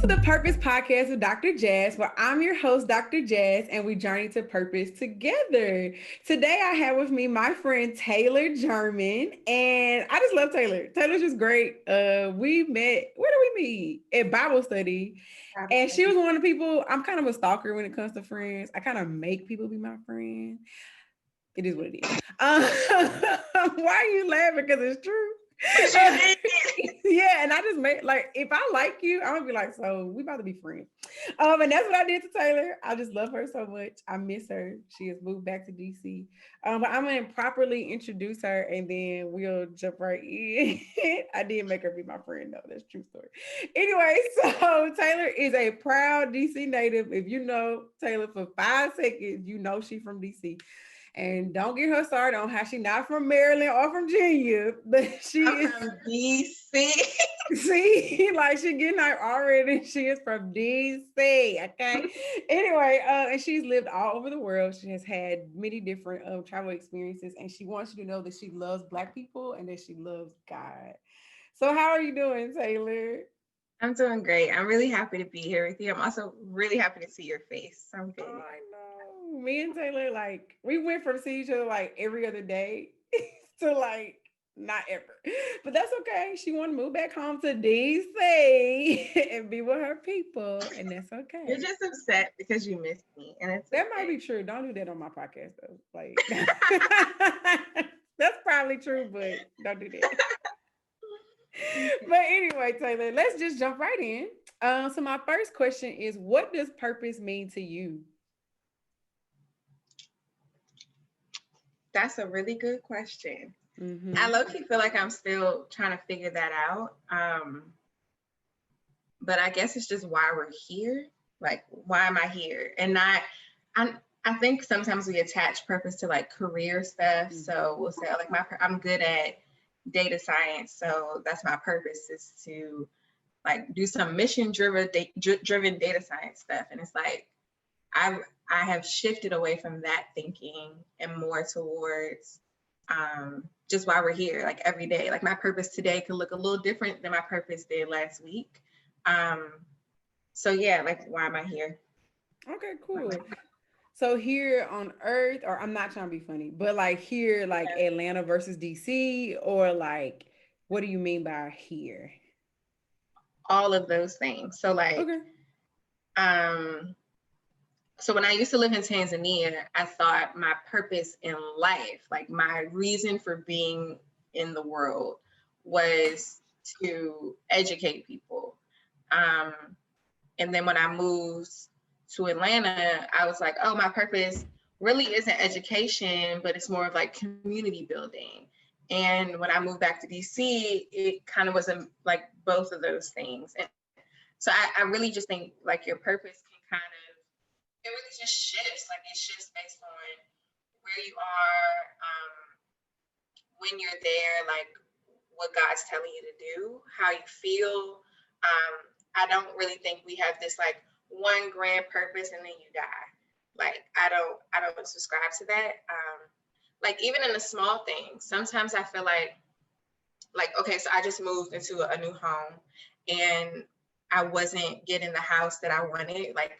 to the Purpose Podcast with Dr. Jazz, where I'm your host, Dr. Jazz, and we journey to purpose together. Today, I have with me my friend Taylor German, and I just love Taylor. Taylor's just great. We met, where did we meet? At Bible study. And she was one of the people, I'm kind of a stalker when it comes to friends. I kind of make people be my friend. It is what it is. Why are you laughing? Because it's true. Yeah, and I just made like if I like you, I'm gonna be like, so we about to be friends. And that's what I did to Taylor. I just love her so much. I miss her. She has moved back to DC. But I'm gonna properly introduce her and then we'll jump right in. I did make her be my friend though. That's a true story. Anyway, so Taylor is a proud DC native. If you know Taylor for 5 seconds, you know she from DC. And don't get her started on how she not from Maryland or from Virginia, but she I'm is from DC. See, like she getting out already. She is from DC. Okay. Anyway, and she's lived all over the world. She has had many different travel experiences, and she wants you to know that she loves Black people and that she loves God. So, how are you doing, Taylor? I'm doing great. I'm really happy to be here with you. I'm also really happy to see your face. I'm good. Oh, I know. Me and Taylor, like, we went from seeing each other like every other day to like not ever. But that's okay. She want to move back home to DC and be with her people. And that's okay. You're just upset because you missed me. And it's That okay. might be true. Don't do that on my podcast though. Like that's probably true, but don't do that. But anyway, Taylor, let's just jump right in. So my first question is, what does purpose mean to you? That's a really good question. Mm-hmm. I low-key feel like I'm still trying to figure that out. But I guess it's just why we're here. Like, why am I here? And not, I think sometimes we attach purpose to like career stuff. Mm-hmm. So we'll say, like, I'm good at data science. So that's my purpose, is to like do some mission driven data science stuff. And it's like, I have shifted away from that thinking and more towards just why we're here, like every day. Like my purpose today could look a little different than my purpose did last week. So yeah, like why am I here? Okay, cool. So here on Earth, or I'm not trying to be funny, but like here, like Atlanta versus DC, or like, what do you mean by here? All of those things. So like, Okay. So when I used to live in Tanzania, I thought my purpose in life, like my reason for being in the world, was to educate people. And then when I moved to Atlanta, I was like, oh, my purpose really isn't education, but it's more of like community building. And when I moved back to DC, it kind of was like both of those things. And so I really just think like your purpose can kind of, it really just shifts. Like it shifts based on where you are, when you're there, like what God's telling you to do, how you feel. I don't really think we have this like one grand purpose and then you die. Like I don't subscribe to that. Like even in the small things, sometimes I feel like okay, so I just moved into a new home and I wasn't getting the house that I wanted. Like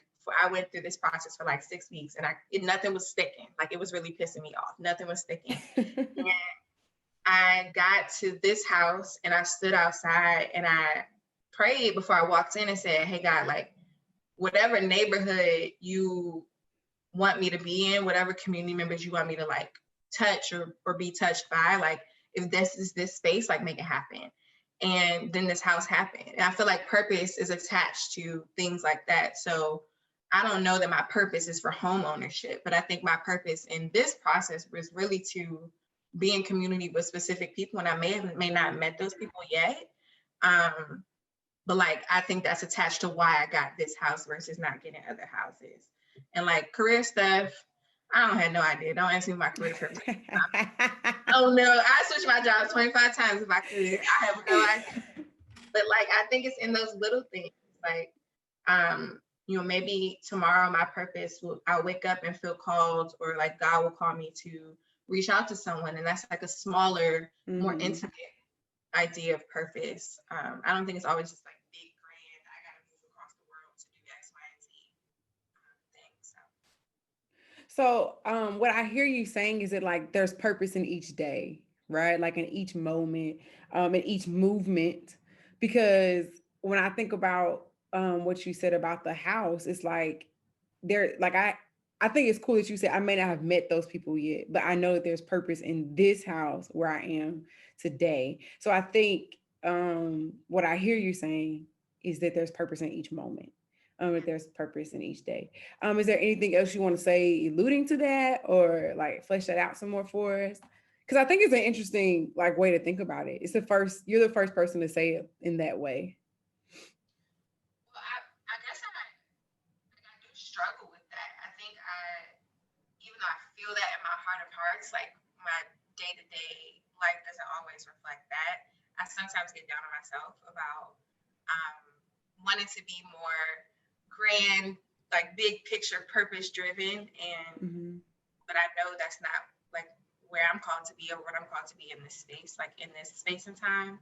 I went through this process for like 6 weeks and nothing was sticking. Like it was really pissing me off. Nothing was sticking. And I got to this house and I stood outside and I prayed before I walked in and said, hey God, like whatever neighborhood you want me to be in, whatever community members you want me to like touch or be touched by, like if this is this space, like make it happen. And then this house happened. And I feel like purpose is attached to things like that. So I don't know that my purpose is for home ownership, but I think my purpose in this process was really to be in community with specific people. And I may not have met those people yet. But like, I think that's attached to why I got this house versus not getting other houses. And like career stuff, I don't have no idea. Don't ask me my career purpose. Oh no, I switch my job 25 times if I could. I have no idea. But like, I think it's in those little things. Like, maybe tomorrow my purpose I'll wake up and feel called, or like God will call me to reach out to someone. And that's like a smaller, more intimate idea of purpose. I don't think it's always just like big, grand, I gotta move across So, what I hear you saying is that like there's purpose in each day, right? Like in each moment, in each movement. Because when I think about what you said about the house, it's like there, like I think it's cool that you said I may not have met those people yet, but I know that there's purpose in this house where I am today. So I think what I hear you saying is that there's purpose in each moment. If there's purpose in each day. Is there anything else you want to say alluding to that or like flesh that out some more for us? Because I think it's an interesting like way to think about it. It's the first, you're the first person to say it in that way. Well, I guess I do struggle with that. I think even though I feel that in my heart of hearts, like my day to day life doesn't always reflect that. I sometimes get down on myself about um, wanting to be more grand, like big picture, purpose driven, and Mm-hmm. but I know that's not like where I'm called to be or what I'm called to be in this space, like in this space and time.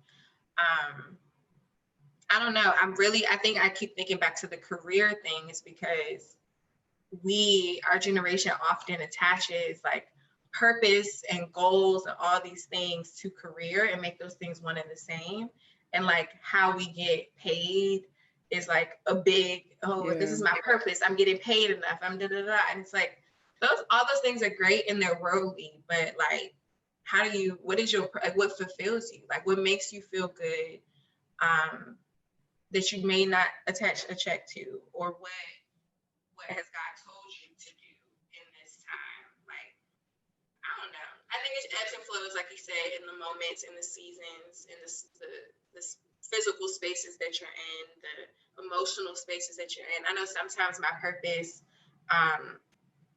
Um, I don't know. I think I keep thinking back to the career thing is because our generation often attaches like purpose and goals and all these things to career and make those things one and the same. And like how we get paid is like a big, oh, this Yeah. is my purpose. I'm getting paid enough. I'm da da da. And it's like all those things are great and they're worldly, but like what is your, like what fulfills you? Like what makes you feel good? Um, that you may not attach a check to, or what has God told you to do in this time? Like, I don't know. I think it's ebbs and flows, like you said, in the moments, in the seasons, in the physical spaces that you're in, the emotional spaces that you're in. I know sometimes my purpose um,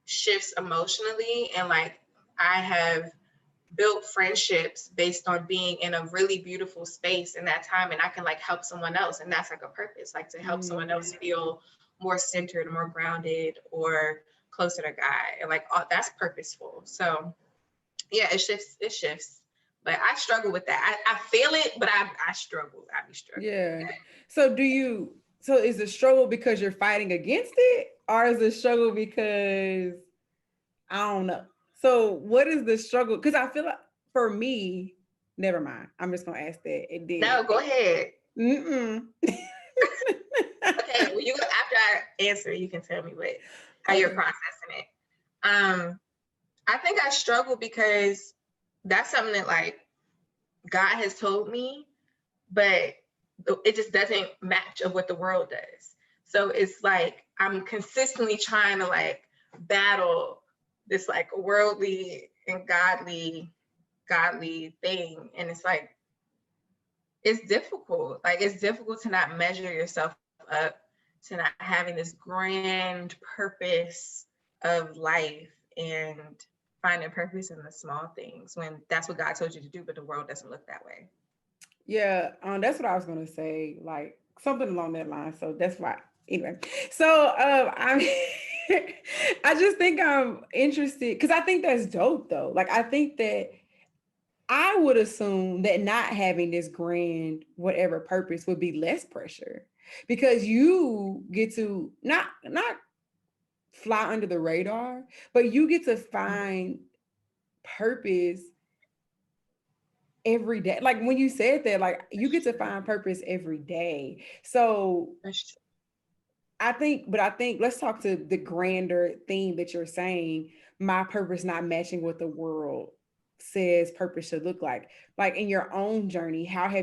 shifts emotionally, and like I have built friendships based on being in a really beautiful space in that time, and I can like help someone else, and that's like a purpose, like to help someone else feel more centered, more grounded, or closer to God, and like that's purposeful. So yeah, it shifts, but I struggle with that. I feel it, but I struggle. I be struggling with Yeah. So so is the struggle because you're fighting against it or is the struggle because I don't know. So what is the struggle? Because I feel like for me, never mind. I'm just gonna ask that. It that. No, did. go ahead. Mm-mm. Okay, well, you after I answer, you can tell me how you're Okay. processing it. Um, I think I struggle because that's something that like God has told me, but it just doesn't match of what the world does. So it's like I'm consistently trying to like battle this like worldly and godly thing. And it's like it's difficult. Like it's difficult to not measure yourself up, to not having this grand purpose of life and finding purpose in the small things when that's what God told you to do, but the world doesn't look that way. Yeah, that's what I was gonna say, like something along that line. So that's why. Anyway, so I'm. I just think I'm interested because I think that's dope though. Like I think that I would assume that not having this grand whatever purpose would be less pressure because you get to not fly under the radar, but you get to find purpose every day. Like when you said that, like you get to find purpose every day. So I think let's talk to the grander theme that you're saying, my purpose not matching what the world says purpose should look like. Like in your own journey, how are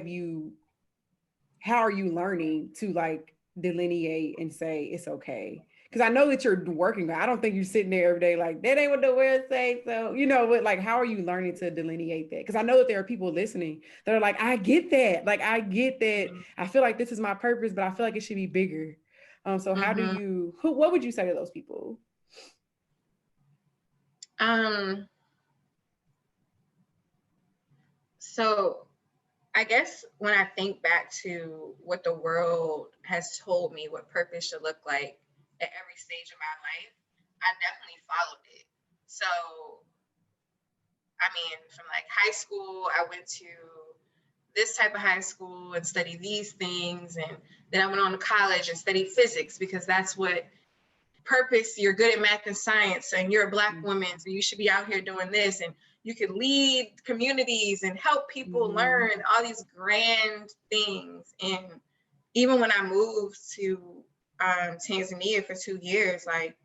you learning to like delineate and say it's okay? Because I know that you're working. I don't think you're sitting there every day like that ain't what the world say. So but like, how are you learning to delineate that? Because I know that there are people listening that are like, I get that. Like I get that. I feel like this is my purpose, but I feel like it should be bigger. So how do Mm-hmm. you? What would you say to those people? Um, so I guess when I think back to what the world has told me what purpose should look like at every stage of my life, I definitely followed it. So, I mean, from like high school, I went to this type of high school and studied these things. And then I went on to college and studied physics because that's what purpose, you're good at math and science, and you're a Black woman, so you should be out here doing this, and you could lead communities and help people learn all these grand things. And even when I moved to Tanzania for 2 years, like,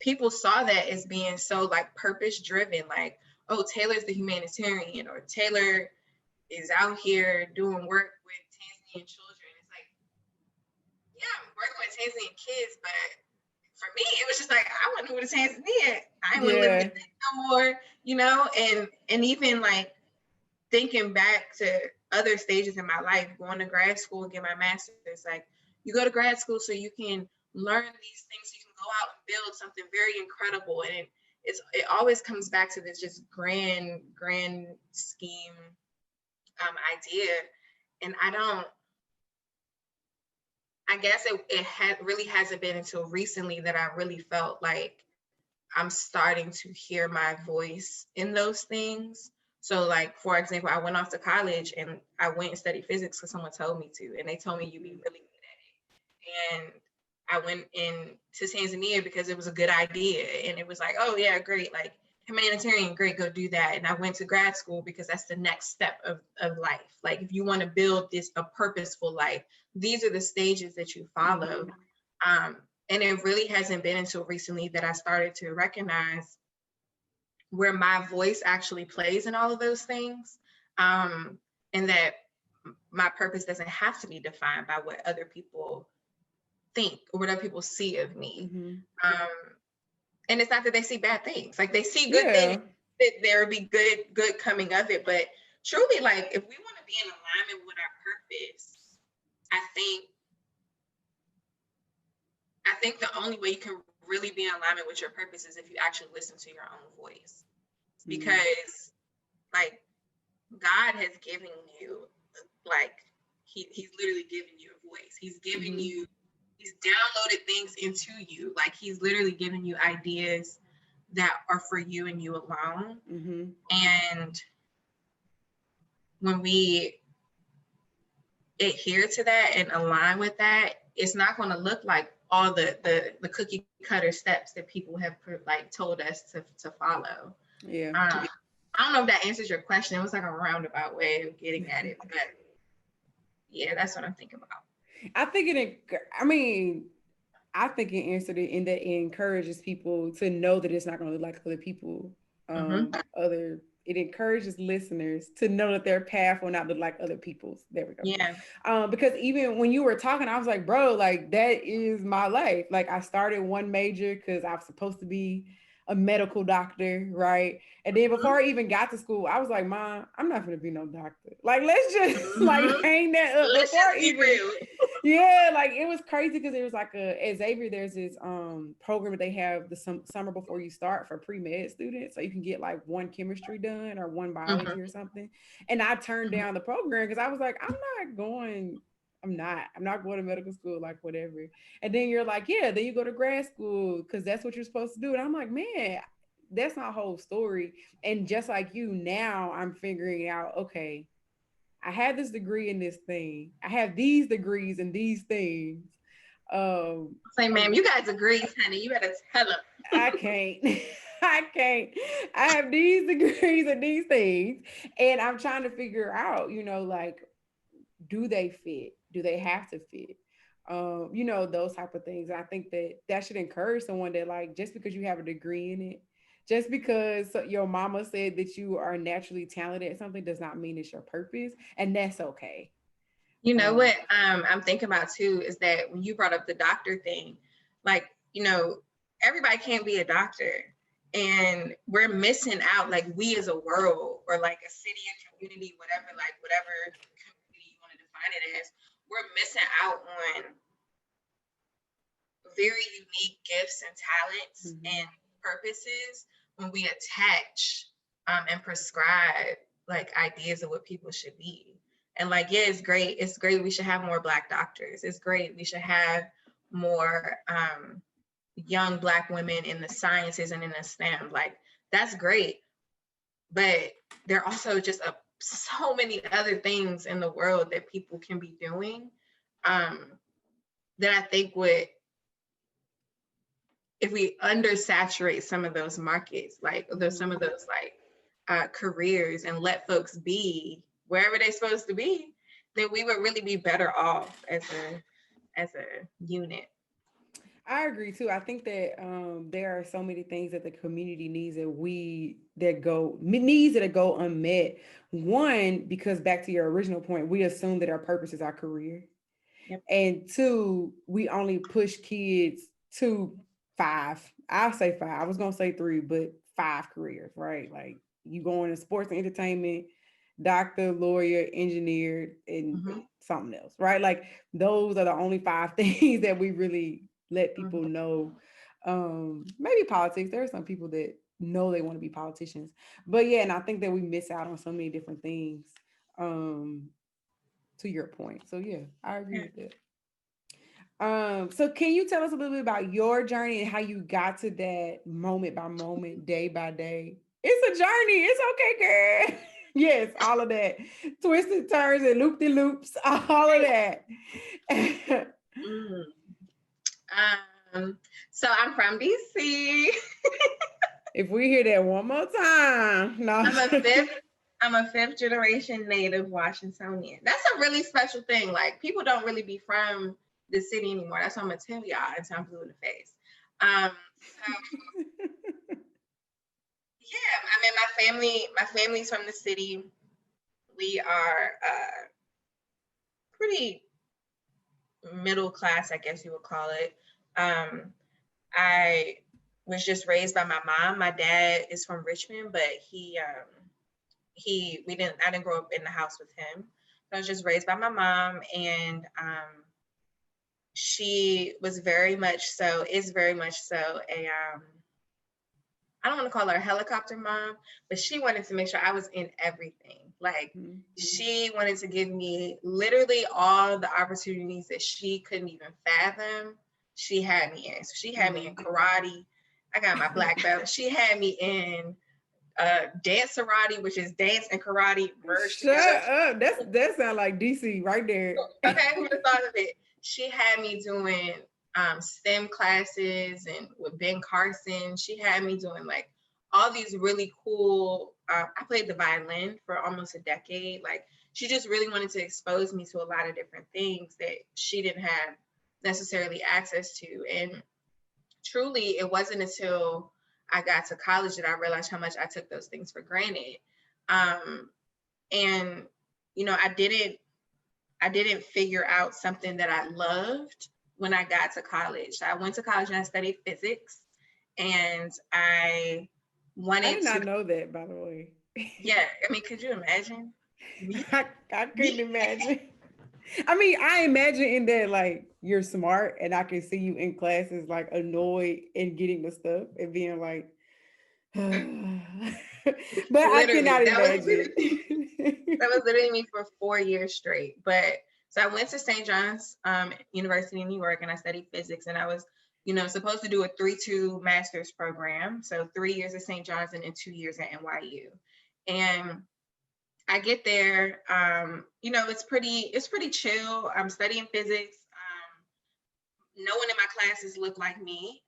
people saw that as being so like purpose driven, like, oh, Taylor's the humanitarian, or Taylor is out here doing work with Tanzanian children. It's like, yeah, I'm working with Tanzanian kids, but for me, it was just like, I want to move to Tanzania. I want to live with it no more, you know? And even like thinking back to other stages in my life, going to grad school and get my master's, like, you go to grad school so you can learn these things, so you can go out and build something very incredible. And it always comes back to this just grand scheme idea. And I guess it really hasn't been until recently that I really felt like I'm starting to hear my voice in those things. So like, for example, I went off to college and I went and studied physics because someone told me to, and they told me you'd be really good at it. And I went into Tanzania because it was a good idea. And it was like, oh yeah, great. Like, humanitarian, great, go do that. And I went to grad school because that's the next step of life. Like, if you want to build a purposeful life, these are the stages that you follow. And it really hasn't been until recently that I started to recognize where my voice actually plays in all of those things. And that my purpose doesn't have to be defined by what other people think or what other people see of me. And it's not that they see bad things, like, they see good things, that there will be good coming of it. But truly, like, if we want to be in alignment with our purpose, I think the only way you can really be in alignment with your purpose is if you actually listen to your own voice. Because like, God has given you, like, he's literally given you a voice. He's given you, he's downloaded things into you. Like, he's literally given you ideas that are for you and you alone. And when we adhere to that and align with that, it's not going to look like all the cookie cutter steps that people have told us to follow. I don't know if that answers your question. It was like a roundabout way of getting at it, but yeah, that's what I'm thinking about. I think it answered it in that it encourages people to know that it's not going to look like other people. It encourages listeners to know that their path will not look like other people's. There we go. Yeah. Because even when you were talking, I was like, bro, like, that is my life. Like, I started one major because I was supposed to be a medical doctor, right? And then before I even got to school, I was like, Mom, I'm not gonna be no doctor. Like, let's just like hang that up. Let's before just be even real. Yeah, like, it was crazy because it was like at Xavier, there's this program that they have the summer before you start for pre-med students, so you can get like one chemistry done or one biology or something. And I turned down the program because I was like, I'm not going to medical school, like, whatever. And then you're like, yeah, then you go to grad school because that's what you're supposed to do. And I'm like, man, that's my whole story. And just like you, now I'm figuring out, okay, I had this degree in this thing. I have these degrees in these things. Say, ma'am, you got degrees, honey. You better tell them. I can't. I have these degrees in these things. And I'm trying to figure out, like, do they fit? Do they have to fit? Those type of things. I think that should encourage someone that, like, just because you have a degree in it, just because your mama said that you are naturally talented at something does not mean it's your purpose, and that's okay. You know what I'm thinking about too is that when you brought up the doctor thing, like, everybody can't be a doctor, and we're missing out. Like, we as a world, or like a city and community, whatever community you want to define it as, we're missing out on very unique gifts and talents and purposes when we attach and prescribe like ideas of what people should be. And like, yeah, it's great. We should have more Black doctors. It's great. We should have more young Black women in the sciences and in the STEM. Like, that's great. But there are also just so many other things in the world that people can be doing that I think would undersaturate some of those markets, like some of those like careers, and let folks be wherever they're supposed to be, then we would really be better off as a unit. I agree too. I think that there are so many things that the community needs that go unmet. One, because back to your original point, we assume that our purpose is our career. Yep. And two, we only push kids to 5. I'll say 5. I was gonna say 3, but 5 careers, right? Like you go into sports and entertainment, doctor, lawyer, engineer, and something else, right? Like those are the only 5 things that we really let people know. Maybe politics. There are some people that know they want to be politicians, but yeah, and I think that we miss out on so many different things. To your point. So yeah, I agree with that. So can you tell us a little bit about your journey and how you got to that moment by moment, day by day? It's a journey. It's okay, girl. Yes, all of that. Twisted turns and loop-de-loops, all of that. So I'm from DC. If we hear that one more time. No. I'm a 5th generation native Washingtonian. That's a really special thing. Like people don't really be from the city anymore. That's what I'm gonna tell y'all until I'm blue in the face. Yeah, I mean my family's from the city. We are pretty middle class, I guess you would call it. I was just raised by my mom. My dad is from Richmond, but I didn't grow up in the house with him. So I was just raised by my mom, and she was very much so a I don't want to call her a helicopter mom, but she wanted to make sure I was in everything. Like she wanted to give me literally all the opportunities that she couldn't even fathom. She had me in. So she had me in karate. I got my black belt. She had me in dance karate, which is dance and karate merged together. Up. That sounds like DC right there. Okay, who would have thought of it? She had me doing STEM classes and with Ben Carson. She had me doing like all these really cool. I played the violin for almost a decade. Like she just really wanted to expose me to a lot of different things that she didn't have necessarily access to. And truly, it wasn't until I got to college that I realized how much I took those things for granted. And you know, I didn't figure out something that I loved when I got to college. I went to college and I studied physics, and I did not know that, by the way. Yeah, I mean, could you imagine? I couldn't imagine. I mean, I imagine in that like you're smart, and I can see you in classes like annoyed and getting the stuff and being like, but I cannot imagine. That was literally me for 4 years straight. But so I went to St. John's University in New York, and I studied physics, and I was, you know, supposed to do a 3-2 master's program. So 3 years at St. John's and then 2 years at NYU. And I get there, you know, it's pretty chill. I'm studying physics. No one in my classes look like me.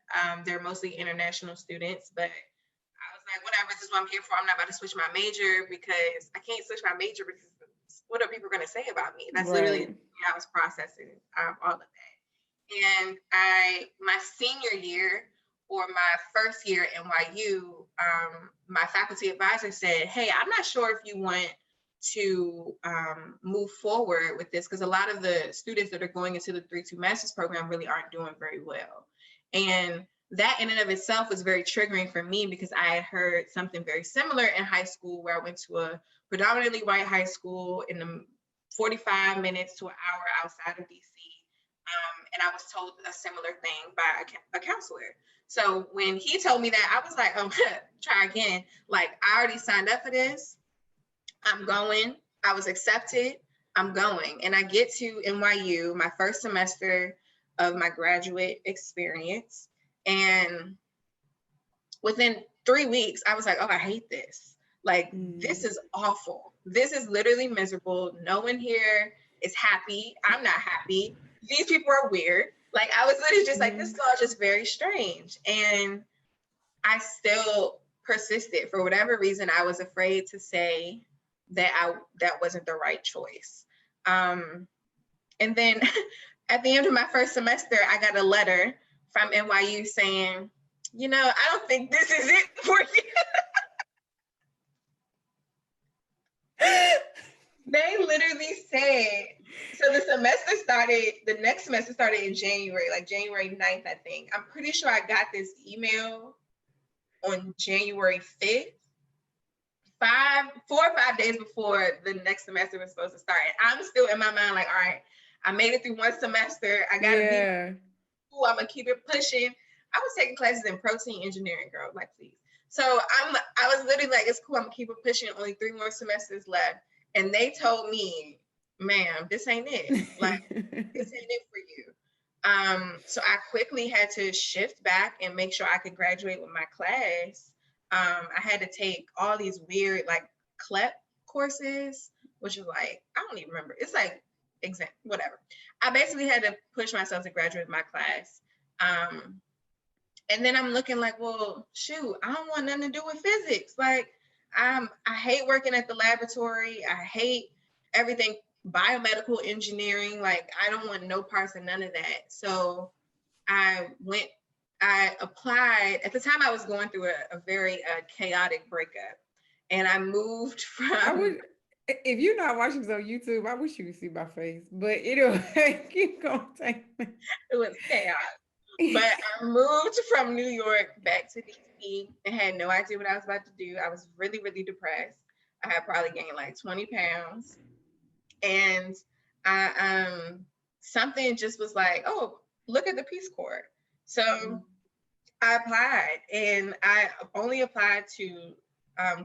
They're mostly international students, but I was like, whatever, this is what I'm here for. I'm not about to switch my major because I can't switch my major because what are people going to say about me? That's literally how I was processing all of that. And my senior year or my first year at NYU, my faculty advisor said, hey, I'm not sure if you want to move forward with this because a lot of the students that are going into the 3-2 master's program really aren't doing very well. And that in and of itself was very triggering for me because I had heard something very similar in high school where I went to a predominantly white high school in the 45 minutes to an hour outside of DC. And I was told a similar thing by a counselor. So when he told me that, I was like, oh, try again. Like, I already signed up for this. I'm going. I was accepted. I'm going. And I get to NYU, my first semester of my graduate experience. And within 3 weeks, I was like, oh, I hate this. Like, this is awful. This is literally miserable. No one here is happy. I'm not happy. These people are weird. Like I was literally just like, this is all just very strange. And I still persisted. For whatever reason, I was afraid to say that that wasn't the right choice. And then at the end of my first semester, I got a letter from NYU saying, I don't think this is it for you. They literally said, so the next semester started in January, like January 9th, I think. I'm pretty sure I got this email on January 5th, 4 or 5 days before the next semester was supposed to start. And I'm still in my mind like, all right, I made it through one semester. I got to be cool. I'm going to keep it pushing. I was taking classes in protein engineering, girl, like, please. So I was literally like, it's cool. I'm going to keep it pushing. Only 3 more semesters left. And they told me, ma'am, this ain't it. Like, this ain't it for you. So I quickly had to shift back and make sure I could graduate with my class. I had to take all these weird like CLEP courses, which is like, I don't even remember. It's like exam, whatever. I basically had to push myself to graduate with my class. And then I'm looking like, well, shoot, I don't want nothing to do with physics. Like, I hate working at the laboratory. I hate everything biomedical engineering. Like, I don't want no parts of none of that. So I applied. At the time, I was going through a very chaotic breakup. And I moved from... If you're not watching this on YouTube, I wish you could see my face. But anyway, keep going. It was chaos. But I moved from New York back to DC and had no idea what I was about to do. I was really, really depressed. I had probably gained like 20 pounds. And something just was like, oh, look at the Peace Corps. So I applied, and I only applied to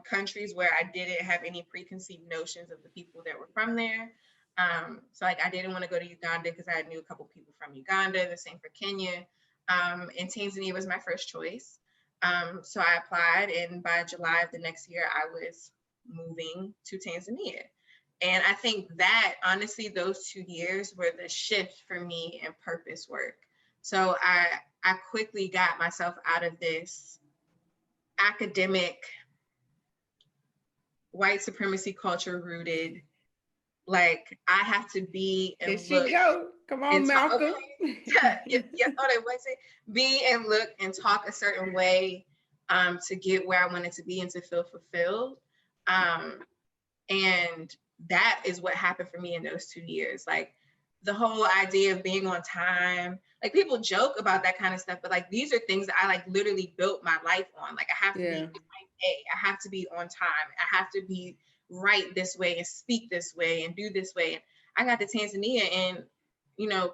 countries where I didn't have any preconceived notions of the people that were from there. So like I didn't want to go to Uganda because I knew a couple people from Uganda, the same for Kenya. And Tanzania was my first choice. So I applied, and by July of the next year, I was moving to Tanzania. And I think that honestly, those 2 years were the shift for me in purpose work. So I quickly got myself out of this academic, white supremacy culture rooted, like I have to be and look. Go. Come on, Malcolm. Be and look and talk a certain way to get where I wanted to be and to feel fulfilled. And that is what happened for me in those 2 years. Like the whole idea of being on time, like people joke about that kind of stuff, but like these are things that I like literally built my life on. Like I have to be type A, I have to be on time, I have to be right this way and speak this way and do this way. And I got to Tanzania and,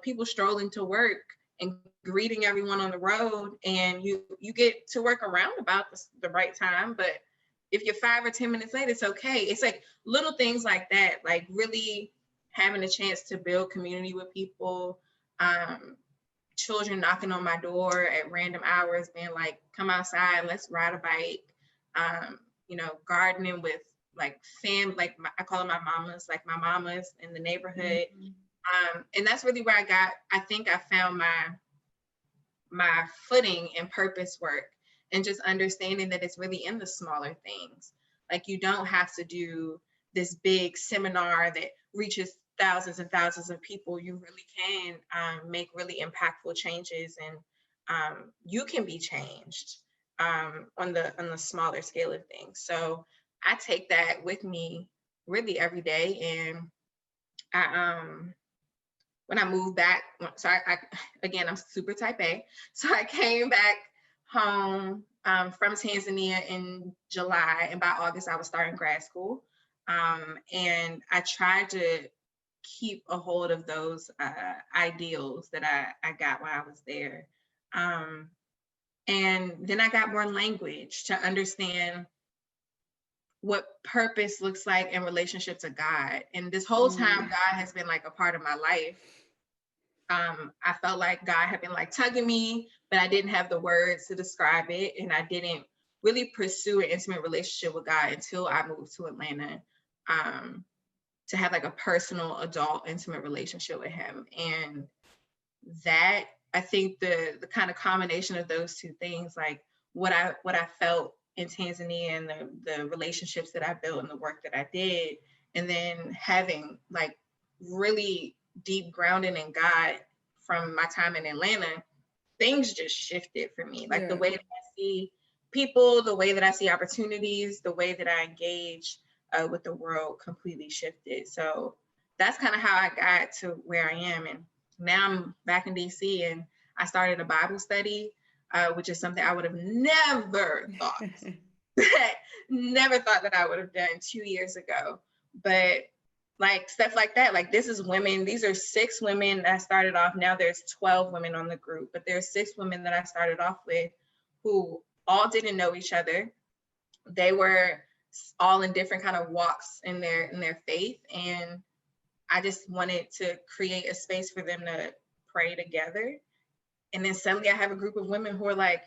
people strolling to work and greeting everyone on the road, and you get to work around about the right time, but if you're 5 or 10 minutes late, it's okay. It's like little things like that, like really having a chance to build community with people, children knocking on my door at random hours, being like, come outside, let's ride a bike, gardening with like I call them my mamas, like my mamas in the neighborhood. And that's really where I think I found my footing in purpose work. And just understanding that it's really in the smaller things. Like you don't have to do this big seminar that reaches thousands and thousands of people. You really can make really impactful changes, and you can be changed on the smaller scale of things. So I take that with me really every day. And when I moved back, so I'm super type A. So I came back home from Tanzania in July, and by August I was starting grad school. And I tried to keep a hold of those ideals that I got while I was there. And then I got more language to understand what purpose looks like in relationship to God. And this whole time, God has been like a part of my life. I felt like God had been like tugging me, but I didn't have the words to describe it. And I didn't really pursue an intimate relationship with God until I moved to Atlanta to have like a personal adult intimate relationship with him. And that I think the kind of combination of those two things, like what I felt in Tanzania and the relationships that I built and the work that I did, and then having like really deep grounding in God from my time in Atlanta, things just shifted for me. Like the Yeah. way that I see people, the way that I see opportunities, the way that I engage with the world completely shifted. So that's kind of how I got to where I am. And now I'm back in DC, and I started a Bible study, which is something I would have never thought, never thought that I would have done 2 years ago. But like stuff like that, like this is women, these are 6 women that I started off. Now there's 12 women on the group, but there's 6 women that I started off with who all didn't know each other. They were all in different kind of walks in their faith, and I just wanted to create a space for them to pray together. And then suddenly I have a group of women who are like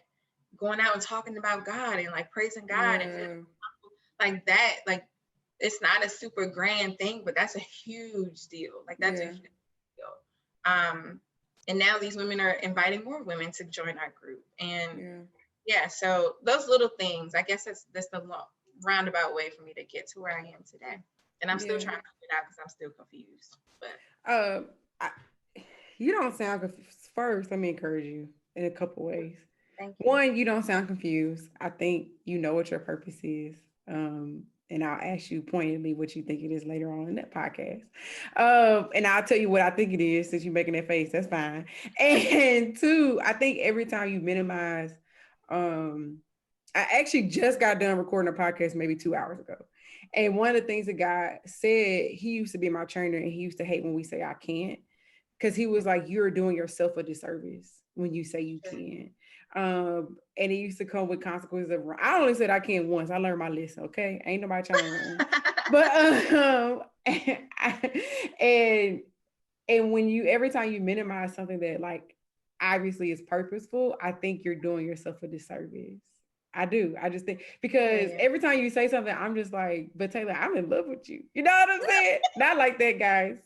going out and talking about God and like praising God, Yeah. and like that, like it's not a super grand thing, but that's a huge deal. Like that's a Yeah. huge deal. And now these women are inviting more women to join our group. And yeah, so those little things, I guess that's the roundabout way for me to get to where I am today. And I'm still trying to figure it out because I'm still confused. But you don't sound confused. First, let me encourage you in a couple ways. thank you. One, you don't sound confused. I think you know what your purpose is. And I'll ask you pointedly what you think it is later on in that podcast. And I'll tell you what I think it is since you're making that face. That's fine. And 2, I think every time you minimize, I actually just got done recording a podcast maybe 2 hours ago. And one of the things that God said, he used to be my trainer, and he used to hate when we say I can't, because he was like, you're doing yourself a disservice when you say you can. And it used to come with consequences of, I only said I can once. I learned my lesson. Okay. Ain't nobody trying to learn. But and when you, every time you minimize something that like obviously is purposeful, I think you're doing yourself a disservice. I do. I just think, because every time you say something, I'm just like, but Taylor, I'm in love with you. You know what I'm saying? Not like that, guys.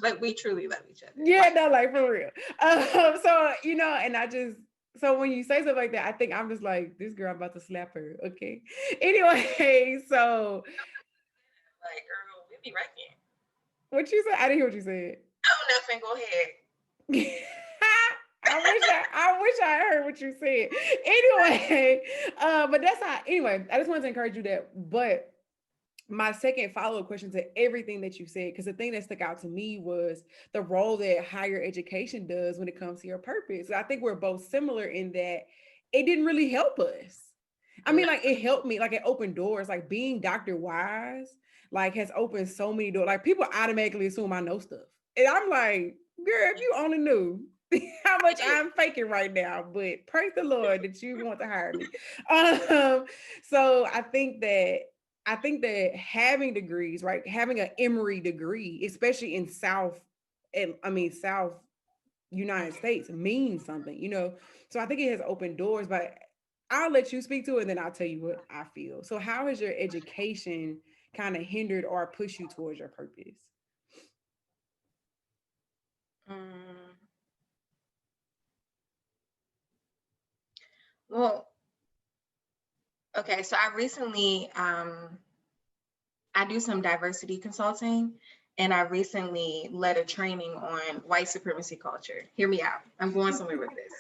But we truly love each other. Yeah, no, like for real. So you know, and I just, so when you say something like that, I think I'm just like, this girl, I'm about to slap her. Okay. Anyway, so like, girl, we be wrecking. What you said? I didn't hear what you said. Oh, nothing. Go ahead. I wish I heard what you said. Anyway, but that's how. Anyway, I just wanted to encourage you that. But my second follow-up question to everything that you said, because the thing that stuck out to me was the role that higher education does when it comes to your purpose. I think we're both similar in that it didn't really help us. I mean, like it helped me, like it opened doors, like being Dr. Wise, like has opened so many doors. Like people automatically assume I know stuff. And I'm like, girl, if you only knew how much I'm faking right now, but praise the Lord that you want to hire me. So I think that having degrees, right? Having an Emory degree, especially in South United States, means something, you know? So I think it has opened doors, but I'll let you speak to it and then I'll tell you what I feel. So how has your education kind of hindered or pushed you towards your purpose? Well, okay, so I recently I do some diversity consulting, and I recently led a training on white supremacy culture. Hear me out. I'm going somewhere with this.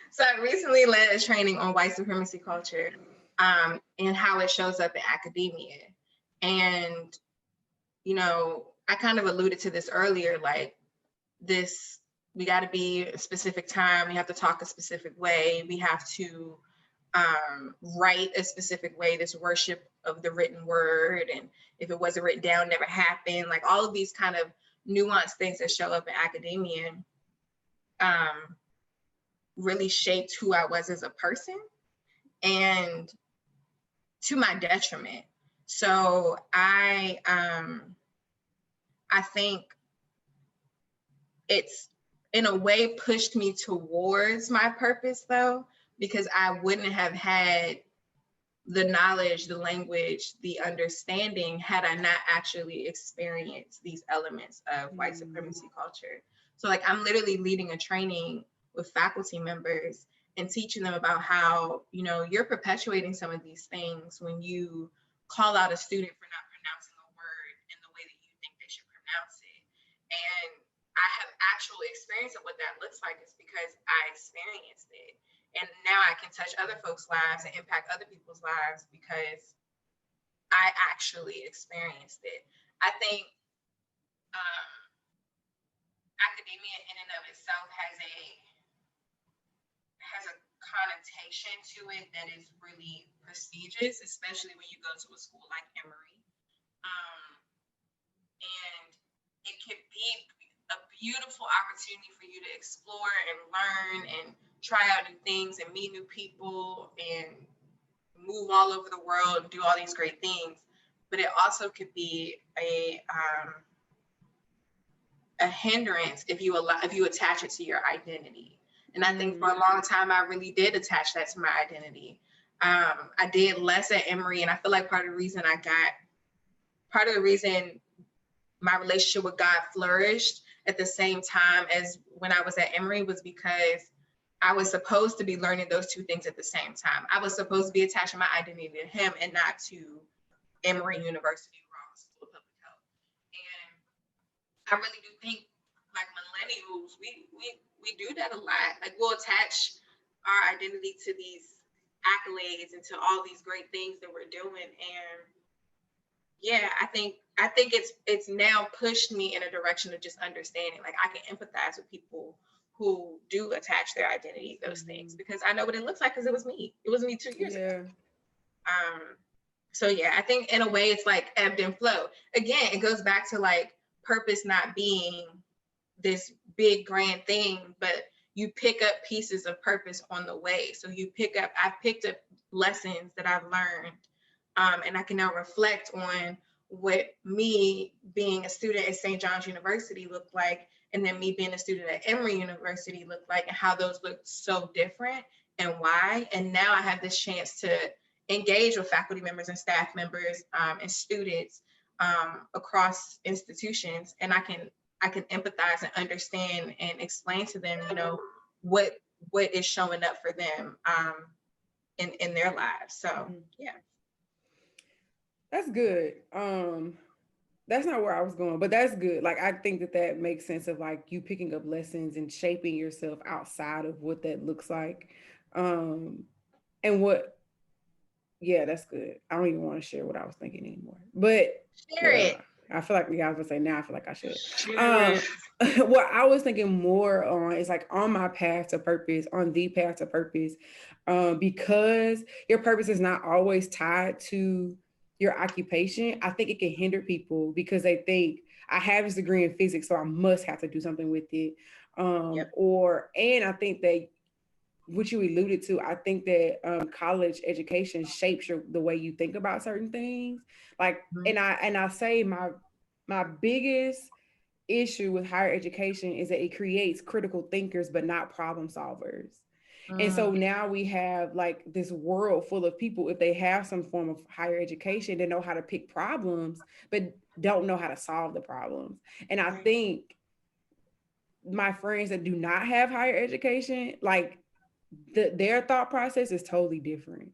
So I recently led a training on white supremacy culture and how it shows up in academia. And, you know, I kind of alluded to this earlier, like this, we got to be a specific time. We have to talk a specific way. We have to write a specific way, this worship of the written word. And if it wasn't written down, never happened. Like all of these kind of nuanced things that show up in academia really shaped who I was as a person, and to my detriment. So I think it's in a way pushed me towards my purpose though, because I wouldn't have had the knowledge, the language, the understanding had I not actually experienced these elements of white supremacy culture. So like I'm literally leading a training with faculty members and teaching them about how, you know, you're perpetuating some of these things when you call out a student for not pronouncing a word in the way that you think they should pronounce it. And I have actual experience of what that looks like is because I experienced it. And now I can touch other folks' lives and impact other people's lives because I actually experienced it. I think academia in and of itself has a connotation to it that is really prestigious, especially when you go to a school like Emory. And it can be a beautiful opportunity for you to explore and learn and try out new things and meet new people and move all over the world and do all these great things. But it also could be a hindrance if you attach it to your identity. And I think for a long time, I really did attach that to my identity. I did less at Emory, and I feel like part of the reason my relationship with God flourished at the same time as when I was at Emory was because I was supposed to be learning those two things at the same time. I was supposed to be attaching my identity to him and not to Emory University, Ross School of Public Health. And I really do think, like millennials, we do that a lot. Like we'll attach our identity to these accolades and to all these great things that we're doing. And yeah, I think it's now pushed me in a direction of just understanding. Like I can empathize with people who do attach their identity to those things because I know what it looks like because it was me. It was me 2 years ago. So yeah, I think in a way it's like ebbed and flow. Again, it goes back to like purpose not being this big grand thing, but you pick up pieces of purpose on the way. So I've picked up lessons that I've learned, and I can now reflect on what me being a student at St. John's University looked like, and then me being a student at Emory University looked like, and how those looked so different and why. And now I have this chance to engage with faculty members and staff members and students across institutions, and I can empathize and understand and explain to them, you know, what is showing up for them in their lives. So yeah. That's good. That's not where I was going, but that's good. Like, I think that makes sense of like you picking up lessons and shaping yourself outside of what that looks like. And that's good. I don't even want to share what I was thinking anymore, but share it. I feel like I was gonna say now. I feel like I should. What I was thinking more on is like on my path to purpose, on the path to purpose, because your purpose is not always tied to your occupation. I think it can hinder people because they think I have this degree in physics, so I must have to do something with it. And I think that what you alluded to, I think that college education shapes the way you think about certain things. Like, and I say my biggest issue with higher education is that it creates critical thinkers, but not problem solvers. And so now we have like this world full of people, if they have some form of higher education, they know how to pick problems, but don't know how to solve the problems. And I think my friends that do not have higher education, like their thought process is totally different.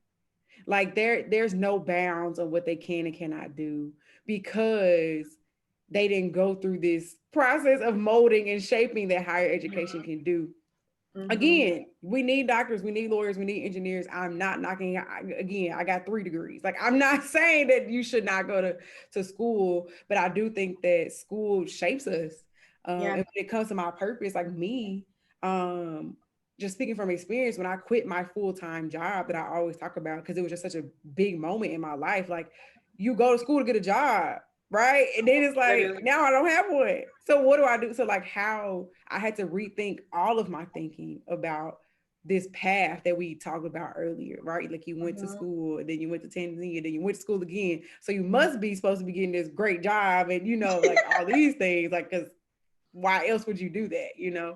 Like there's no bounds on what they can and cannot do because they didn't go through this process of molding and shaping that higher education can do. Again, we need doctors, we need lawyers, we need engineers. I'm not knocking, again, I got 3 degrees. Like, I'm not saying that you should not go to school, but I do think that school shapes us. And when it comes to my purpose, like me, just speaking from experience, when I quit my full-time job that I always talk about, because it was just such a big moment in my life, like you go to school to get a job, right? And then it's like, now I don't have one. So what do I do? So like how I had to rethink all of my thinking about this path that we talked about earlier, right? Like you went to school, and then you went to Tanzania, then you went to school again. So you must be supposed to be getting this great job and, you know, like all these things, like, because why else would you do that, you know?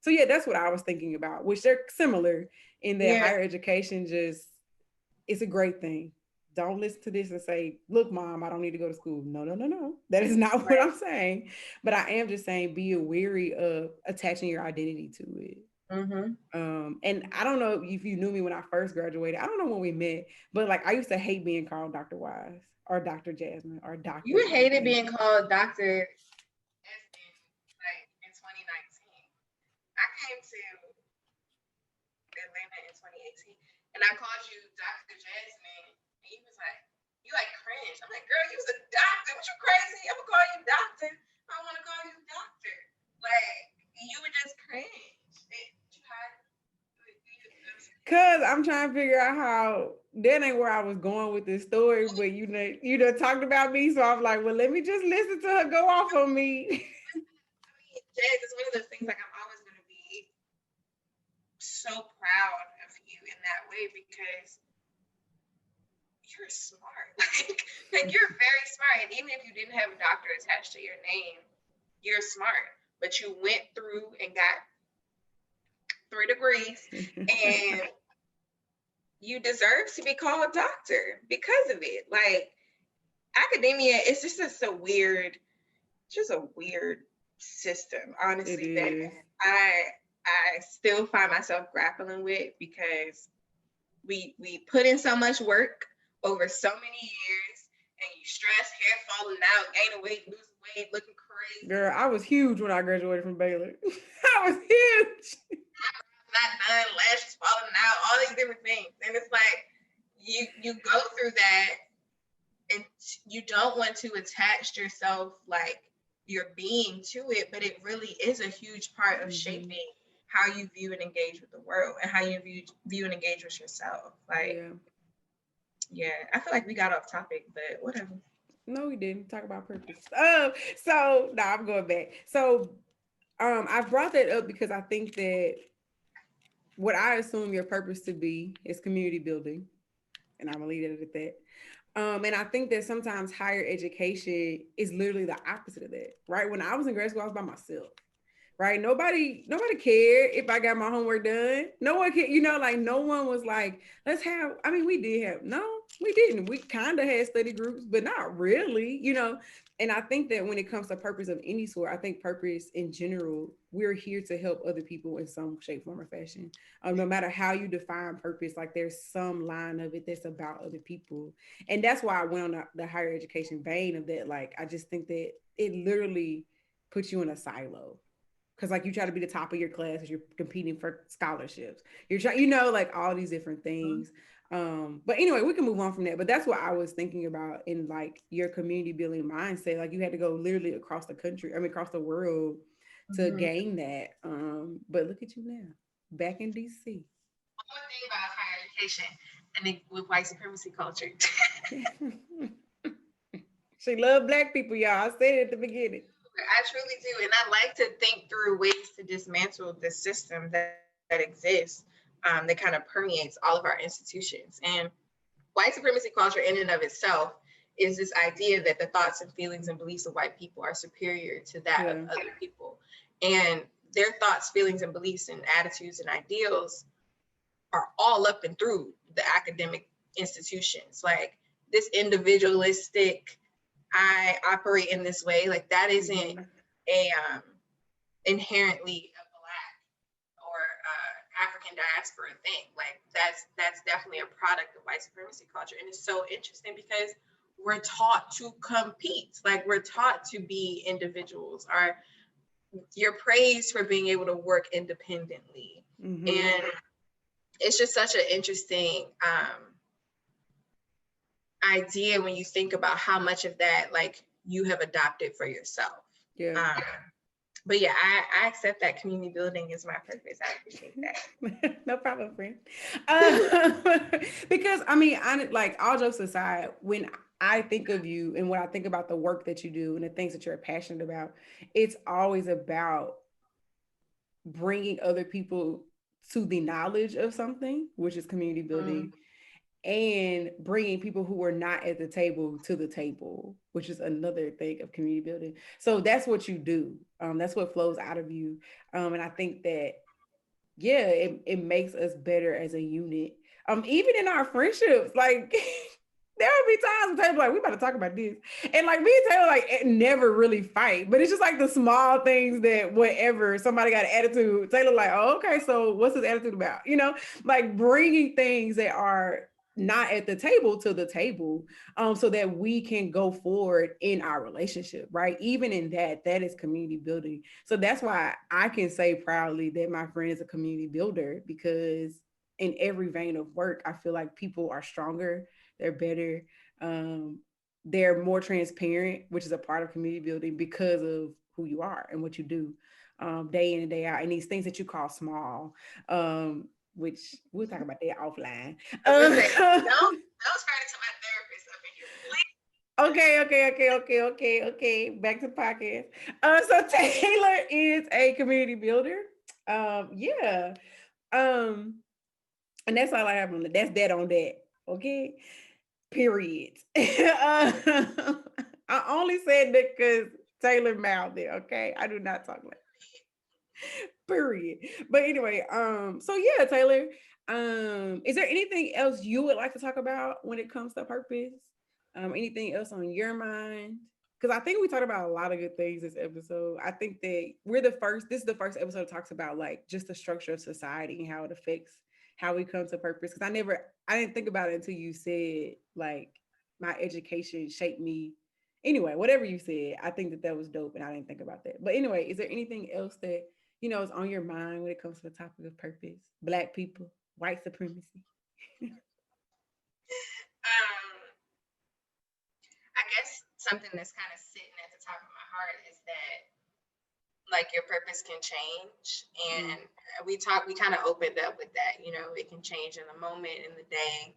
So yeah, that's what I was thinking about, which they're similar in that higher education it's a great thing. don't listen to this and say, look, mom, I don't need to go to school. No, no, no, no. That is not what Right. I'm saying. But I am just saying be wary of attaching your identity to it. Mm-hmm. And I don't know if you knew me when I first graduated. I don't know when we met, but like I used to hate being called Dr. Wise or Dr. Jasmine or Dr. You hated anything. being called Dr. S in like in 2019. I came to Atlanta in 2018 and I called you Dr. Jasmine and you was like, you like cringe. I'm like, girl, you was a doctor. What you crazy? I'm gonna call you doctor. I want to call you doctor. Like you would just cringe. You had Cause I'm trying to figure out how that ain't where I was going with this story, but you know, talked about me, so I'm like, well, let me just listen to her go off on me. I mean, Jazz is one of those things like I'm always gonna be so proud of you in that way because you're smart. Like you're very smart. And even if you didn't have a doctor attached to your name, you're smart. But you went through and got 3 degrees and you deserve to be called doctor because of it. Like academia, it's just a weird, just a weird system, honestly, that I still find myself grappling with because we put in so much work over so many years and you stress, hair falling out, gaining weight, losing weight, looking crazy. Girl, I was huge when I graduated from Baylor. I was huge. Not done, lashes falling out, all these different things. And it's like you go through that and you don't want to attach yourself like your being to it, but it really is a huge part of shaping how you view and engage with the world and how you view and engage with yourself. Like, yeah, I feel like we got off topic, but whatever. No, we didn't talk about purpose. So now I'm going back. So, I brought that up because I think that what I assume your purpose to be is community building, and I'm gonna leave it at that. And I think that sometimes higher education is literally the opposite of that, right? When I was in grad school, I was by myself, right? Nobody cared if I got my homework done. No one cared, you know, like no one was like, let's have, I mean, we did have, no, we didn't. We kind of had study groups, but not really, you know. And I think that when it comes to purpose of any sort, I think purpose in general, we're here to help other people in some shape, form, or fashion. No matter how you define purpose, like there's some line of it that's about other people. And that's why I went on the higher education vein of that. Like, I just think that it literally puts you in a silo because like you try to be the top of your class as you're competing for scholarships, you're trying, you know, like all these different things. But anyway, we can move on from that, but that's what I was thinking about in like your community building mindset. Like you had to go literally across the country, I mean across the world to gain that. But look at you now, back in DC. One thing about higher education and with white supremacy culture. She loved Black people, y'all. I said it at the beginning. I truly do. And I like to think through ways to dismantle the system that exists, that kind of permeates all of our institutions. And white supremacy culture in and of itself is this idea that the thoughts and feelings and beliefs of white people are superior to that of other people. And their thoughts, feelings, and beliefs and attitudes and ideals are all up and through the academic institutions. Like this individualistic, I operate in this way, like that isn't a inherently a Black or African diaspora thing. Like that's definitely a product of white supremacy culture. And it's so interesting because we're taught to compete, like we're taught to be individuals. You're praised for being able to work independently. And it's just such an interesting idea when you think about how much of that like you have adopted for yourself. But yeah, I accept that community building is my purpose. I appreciate that. No problem, friend. Because I mean, like all jokes aside, when I think of you and when I think about the work that you do and the things that you're passionate about, it's always about bringing other people to the knowledge of something, which is community building, and bringing people who are not at the table to the table, which is another thing of community building. So that's what you do. That's what flows out of you. And I think that, yeah, it makes us better as a unit. Even in our friendships, like there would be times when Taylor like, we about to talk about this. And like me and Taylor like it never really fight, but it's just like the small things that whatever somebody got an attitude. Taylor like, oh, okay, so what's his attitude about? You know, like bringing things that are not at the table to the table, so that we can go forward in our relationship, right? Even in that, that is community building. So that's why I can say proudly that my friend is a community builder, because in every vein of work, I feel like people are stronger, they're better, um, they're more transparent, which is a part of community building because of who you are and what you do, day in and day out. And these things that you call small, which we'll talk about that offline. I was gonna say, don't start it to my therapist up in here, please. Okay. Back to the podcast. So Taylor is a community builder. Yeah. And that's all I have on that. That's that on that. Okay. Period. I only said that because Taylor mouthed it. Okay. I do not talk like period. But anyway, so yeah, Taylor. Is there anything else you would like to talk about when it comes to purpose? Anything else on your mind? Because I think we talked about a lot of good things this episode. I think that this is the first episode that talks about like just the structure of society and how it affects how we come to purpose. Because I didn't think about it until you said like my education shaped me. Anyway, whatever you said, I think that was dope, and I didn't think about that. But anyway, is there anything else that is on your mind when it comes to the topic of purpose? Black people, white supremacy. I guess something that's kind of sitting at the top of my heart is that like your purpose can change, and we kind of opened up with that. It can change in the moment, in the day.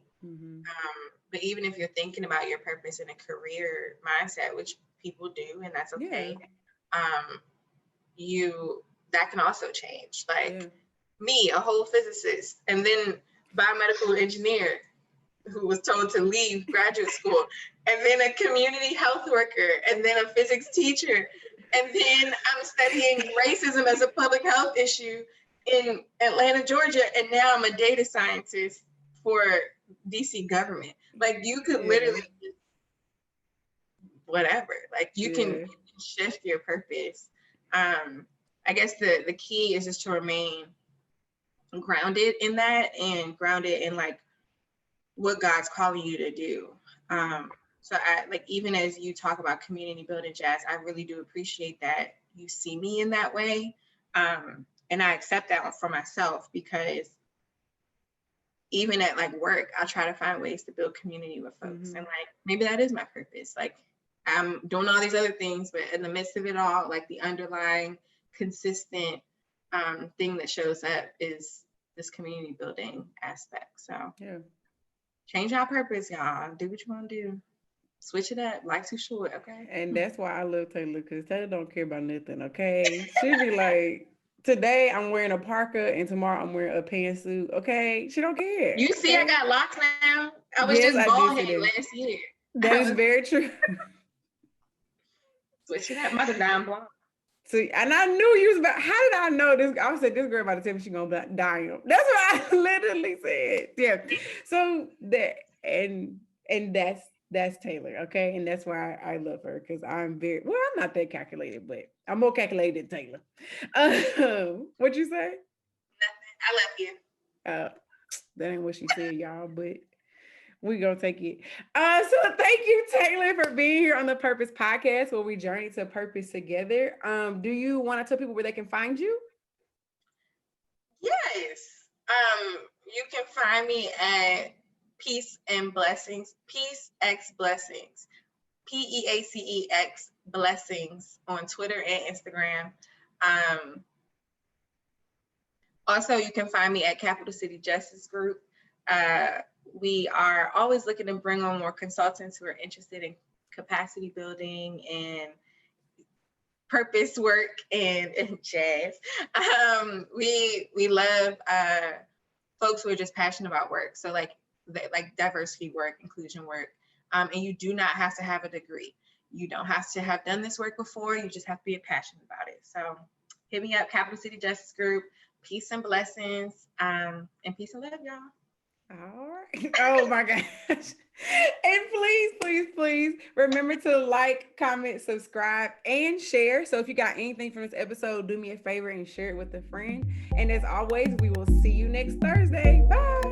But even if you're thinking about your purpose in a career mindset, which people do, and that's okay, that can also change. Like me, a whole physicist, and then biomedical engineer who was told to leave graduate school, and then a community health worker, and then a physics teacher, and then I'm studying racism as a public health issue in Atlanta, Georgia, and now I'm a data scientist for DC government. Like you could literally whatever. Like you can shift your purpose. I guess the key is just to remain grounded in that, and grounded in like what God's calling you to do. So I like, even as you talk about community building, Jazz, I really do appreciate that you see me in that way. And I accept that for myself, because even at like work, I try to find ways to build community with folks. And like, maybe that is my purpose. Like I'm doing all these other things, but in the midst of it all, like the underlying consistent thing that shows up is this community building aspect. So change our purpose, y'all. Do what you want to do. Switch it up. Life's too short, okay? And that's why I love Taylor, because Taylor don't care about nothing, okay? She'll be like, today I'm wearing a parka and tomorrow I'm wearing a pantsuit, okay? She don't care. You see, I got locks now. I was just bald headed last year. That is very true. Switch it up. I'm about to dye blonde. See, and I knew you was about. How did I know this? I said this girl about to tell me she's gonna dye him. That's what I literally said. Yeah. So that and that's Taylor, okay, and that's why I love her, because I'm not that calculated, but I'm more calculated than Taylor. What'd you say? Nothing. I love you. That ain't what she said, y'all, but we gonna take it. So thank you, Taylor, for being here on the Purpose Podcast, where we journey to purpose together. Do you want to tell people where they can find you? Yes. You can find me at Peace and Blessings, Peace X Blessings, PEACEX Blessings on Twitter and Instagram. Also, you can find me at Capital City Justice Group. We are always looking to bring on more consultants who are interested in capacity building and purpose work and jazz. We love folks who are just passionate about work. So like diversity work, inclusion work. And you do not have to have a degree. You don't have to have done this work before. You just have to be passionate about it. So hit me up, Capital City Justice Group. Peace and blessings, and peace and love, y'all. All right. Oh my gosh. And please remember to like, comment, subscribe, and share. So if you got anything from this episode, do me a favor and share it with a friend. And as always, we will see you next Thursday. Bye.